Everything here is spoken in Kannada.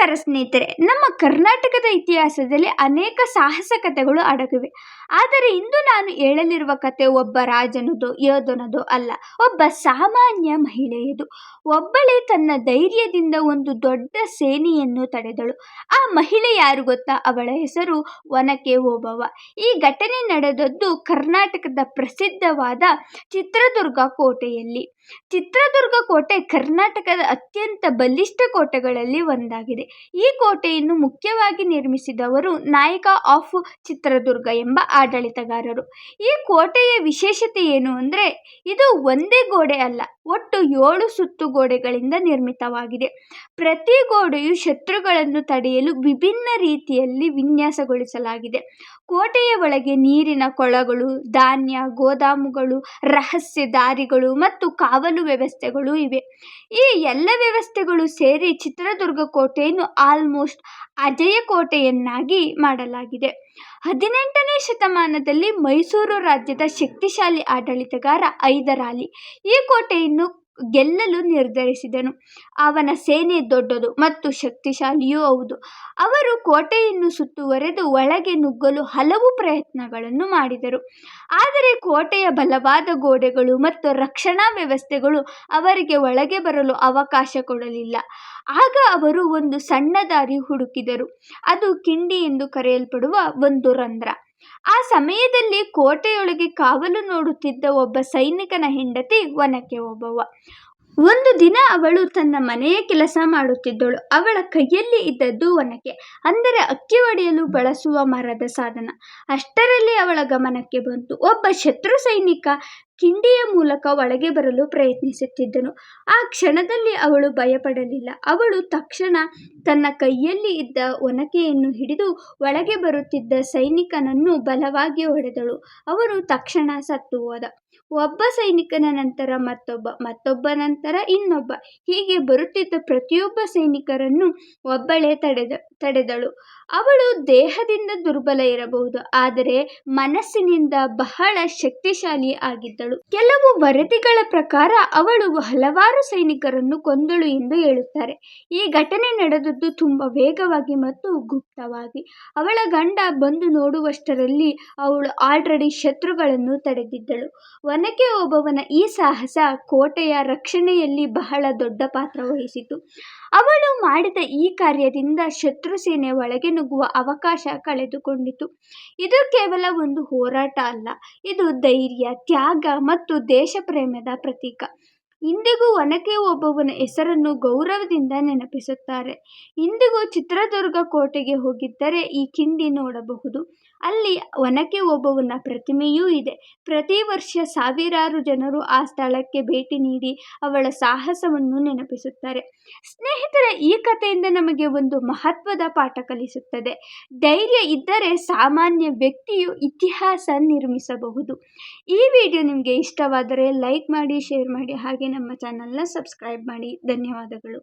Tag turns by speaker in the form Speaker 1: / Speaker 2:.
Speaker 1: ನಮಸ್ಕಾರ ಸ್ನೇಹಿತರೆ, ನಮ್ಮ ಕರ್ನಾಟಕದ ಇತಿಹಾಸದಲ್ಲಿ ಅನೇಕ ಸಾಹಸ ಕಥೆಗಳು ಅಡಗಿವೆ. ಆದರೆ ಇಂದು ನಾನು ಹೇಳಲಿರುವ ಕತೆ ಒಬ್ಬ ರಾಜನದು, ಯೋಧನದು ಅಲ್ಲ, ಒಬ್ಬ ಸಾಮಾನ್ಯ ಮಹಿಳೆಯದು. ಒಬ್ಬಳೇ ತನ್ನ ಧೈರ್ಯದಿಂದ ಒಂದು ದೊಡ್ಡ ಸೇನೆಯನ್ನು ತಡೆದಳು. ಆ ಮಹಿಳೆ ಯಾರು ಗೊತ್ತಾ? ಅವಳ ಹೆಸರು ಒನಕೆ ಓಬವ್ವ. ಈ ಘಟನೆ ನಡೆದದ್ದು ಕರ್ನಾಟಕದ ಪ್ರಸಿದ್ಧವಾದ ಚಿತ್ರದುರ್ಗ ಕೋಟೆಯಲ್ಲಿ. ಚಿತ್ರದುರ್ಗ ಕೋಟೆ ಕರ್ನಾಟಕದ ಅತ್ಯಂತ ಬಲಿಷ್ಠ ಕೋಟೆಗಳಲ್ಲಿ ಒಂದಾಗಿದೆ. ಈ ಕೋಟೆಯನ್ನು ಮುಖ್ಯವಾಗಿ ನಿರ್ಮಿಸಿದವರು ನಾಯಕ ಆಫ್ ಚಿತ್ರದುರ್ಗ ಎಂಬ ಆಡಳಿತಗಾರರು. ಈ ಕೋಟೆಯ ವಿಶೇಷತೆ ಏನು ಅಂದರೆ, ಇದು ಒಂದೇ ಗೋಡೆ ಅಲ್ಲ, ಒಟ್ಟು 7 ಸುತ್ತು ಗೋಡೆಗಳಿಂದ ನಿರ್ಮಿತವಾಗಿದೆ. ಪ್ರತಿ ಗೋಡೆಯು ಶತ್ರುಗಳನ್ನು ತಡೆಯಲು ವಿಭಿನ್ನ ರೀತಿಯಲ್ಲಿ ವಿನ್ಯಾಸಗೊಳಿಸಲಾಗಿದೆ. ಕೋಟೆಯ ಒಳಗೆ ನೀರಿನ ಕೊಳಗಳು, ಧಾನ್ಯ ಗೋದಾಮುಗಳು, ರಹಸ್ಯ ದಾರಿಗಳು ಮತ್ತು ಕಾವಲು ವ್ಯವಸ್ಥೆಗಳು ಇವೆ. ಈ ಎಲ್ಲ ವ್ಯವಸ್ಥೆಗಳು ಸೇರಿ ಚಿತ್ರದುರ್ಗ ಕೋಟೆಯನ್ನು ಆಲ್ಮೋಸ್ಟ್ ಅಜೇಯ ಕೋಟೆಯನ್ನಾಗಿ ಮಾಡಲಾಗಿದೆ. 18ನೇ ಶತಮಾನದಲ್ಲಿ ಮೈಸೂರು ರಾಜ್ಯದ ಶಕ್ತಿಶಾಲಿ ಆಡಳಿತಗಾರ ಹೈದರಾಲಿ ಈ ಕೋಟೆಯನ್ನು ಗೆಲ್ಲಲು ನಿರ್ಧರಿಸಿದನು. ಅವನ ಸೇನೆ ದೊಡ್ಡದು ಮತ್ತು ಶಕ್ತಿಶಾಲಿಯೂ ಹೌದು. ಅವರು ಕೋಟೆಯನ್ನು ಸುತ್ತುವರೆದು ಒಳಗೆ ನುಗ್ಗಲು ಹಲವು ಪ್ರಯತ್ನಗಳನ್ನು ಮಾಡಿದರು. ಆದರೆ ಕೋಟೆಯ ಬಲವಾದ ಗೋಡೆಗಳು ಮತ್ತು ರಕ್ಷಣಾ ವ್ಯವಸ್ಥೆಗಳು ಅವರಿಗೆ ಒಳಗೆ ಬರಲು ಅವಕಾಶ ಕೊಡಲಿಲ್ಲ. ಆಗ ಅವರು ಒಂದು ಸಣ್ಣ ದಾರಿ ಹುಡುಕಿದರು. ಅದು ಕಿಂಡಿ ಎಂದು ಕರೆಯಲ್ಪಡುವ ಒಂದು ರಂಧ್ರ. ಆ ಸಮಯದಲ್ಲಿ ಕೋಟೆಯೊಳಗೆ ಕಾವಲು ನೋಡುತ್ತಿದ್ದ ಒಬ್ಬ ಸೈನಿಕನ ಹೆಂಡತಿ ಒನಕೆ ಓಬವ್ವ. ಒಂದು ದಿನ ಅವಳು ತನ್ನ ಮನೆಯ ಕೆಲಸ ಮಾಡುತ್ತಿದ್ದಳು. ಅವಳ ಕೈಯಲ್ಲಿ ಇದ್ದದ್ದು ಒನಕೆ, ಅಂದರೆ ಅಕ್ಕಿ ಹೊಡೆಯಲು ಬಳಸುವ ಮರದ ಸಾಧನ. ಅಷ್ಟರಲ್ಲಿ ಅವಳ ಗಮನಕ್ಕೆ ಬಂತು, ಒಬ್ಬ ಶತ್ರು ಸೈನಿಕ ಕಿಂಡಿಯ ಮೂಲಕ ಒಳಗೆ ಬರಲು ಪ್ರಯತ್ನಿಸುತ್ತಿದ್ದನು. ಆ ಕ್ಷಣದಲ್ಲಿ ಅವಳು ಭಯಪಡಲಿಲ್ಲ. ಅವಳು ತಕ್ಷಣ ತನ್ನ ಕೈಯಲ್ಲಿ ಇದ್ದ ಒನಕೆಯನ್ನು ಹಿಡಿದು ಒಳಗೆ ಬರುತ್ತಿದ್ದ ಸೈನಿಕನನ್ನು ಬಲವಾಗಿ ಹೊಡೆದಳು. ಅವನು ತಕ್ಷಣ ಸತ್ತು ಹೋದ. ಒಬ್ಬ ಸೈನಿಕನ ನಂತರ ಮತ್ತೊಬ್ಬ ನಂತರ ಇನ್ನೊಬ್ಬ, ಹೀಗೆ ಬರುತ್ತಿದ್ದ ಪ್ರತಿಯೊಬ್ಬ ಸೈನಿಕರನ್ನು ಒಬ್ಬಳೇ ತಡೆದಳು. ಅವಳು ದೇಹದಿಂದ ದುರ್ಬಲ ಇರಬಹುದು, ಆದರೆ ಮನಸ್ಸಿನಿಂದ ಬಹಳ ಶಕ್ತಿಶಾಲಿ ಆಗಿದ್ದಳು. ಕೆಲವು ವರದಿಗಳ ಪ್ರಕಾರ ಅವಳು ಹಲವಾರು ಸೈನಿಕರನ್ನು ಕೊಂದಳು ಎಂದು ಹೇಳುತ್ತಾರೆ. ಈ ಘಟನೆ ನಡೆದದ್ದು ತುಂಬಾ ವೇಗವಾಗಿ ಮತ್ತು ಗುಪ್ತವಾಗಿ. ಅವಳ ಗಂಡ ಬಂದು ನೋಡುವಷ್ಟರಲ್ಲಿ ಅವಳು ಆಲ್ರೆಡಿ ಶತ್ರುಗಳನ್ನು ತಡೆದಿದ್ದಳು. ಒನಕೆ ಓಬವ್ವನ ಈ ಸಾಹಸ ಕೋಟೆಯ ರಕ್ಷಣೆಯಲ್ಲಿ ಬಹಳ ದೊಡ್ಡ ಪಾತ್ರ ವಹಿಸಿತು. ಅವಳು ಮಾಡಿದ ಈ ಕಾರ್ಯದಿಂದ ಶತ್ರು ಸೇನೆ ಒಳಗೆ ನುಗ್ಗುವ ಅವಕಾಶ ಕಳೆದುಕೊಂಡಿತು. ಇದು ಕೇವಲ ಒಂದು ಹೋರಾಟ ಅಲ್ಲ, ಇದು ಧೈರ್ಯ, ತ್ಯಾಗ ಮತ್ತು ದೇಶ ಪ್ರೇಮದ ಪ್ರತೀಕ. ಇಂದಿಗೂ ಒನಕೆ ಓಬವ್ವನ ಹೆಸರನ್ನು ಗೌರವದಿಂದ ನೆನಪಿಸುತ್ತಾರೆ. ಇಂದಿಗೂ ಚಿತ್ರದುರ್ಗ ಕೋಟೆಗೆ ಹೋಗಿದ್ದರೆ ಈ ಕಿಂಡಿ ನೋಡಬಹುದು. ಅಲ್ಲಿ ಒನಕೆ ಓಬವ್ವನ ಪ್ರತಿಮೆಯೂ ಇದೆ. ಪ್ರತಿ ವರ್ಷ ಸಾವಿರಾರು ಜನರು ಆ ಸ್ಥಳಕ್ಕೆ ಭೇಟಿ ನೀಡಿ ಅವಳ ಸಾಹಸವನ್ನು ನೆನಪಿಸುತ್ತಾರೆ. ಸ್ನೇಹಿತರೆ, ಈ ಕಥೆಯಿಂದ ನಮಗೆ ಒಂದು ಮಹತ್ವದ ಪಾಠ ಕಲಿಸುತ್ತದೆ. ಧೈರ್ಯ ಇದ್ದರೆ ಸಾಮಾನ್ಯ ವ್ಯಕ್ತಿಯು ಇತಿಹಾಸ ನಿರ್ಮಿಸಬಹುದು. ಈ ವಿಡಿಯೋ ನಿಮಗೆ ಇಷ್ಟವಾದರೆ ಲೈಕ್ ಮಾಡಿ, ಶೇರ್ ಮಾಡಿ, ಹಾಗೆ ನಮ್ಮ ಚಾನಲ್ನ ಸಬ್ಸ್ಕ್ರೈಬ್ ಮಾಡಿ. ಧನ್ಯವಾದಗಳು.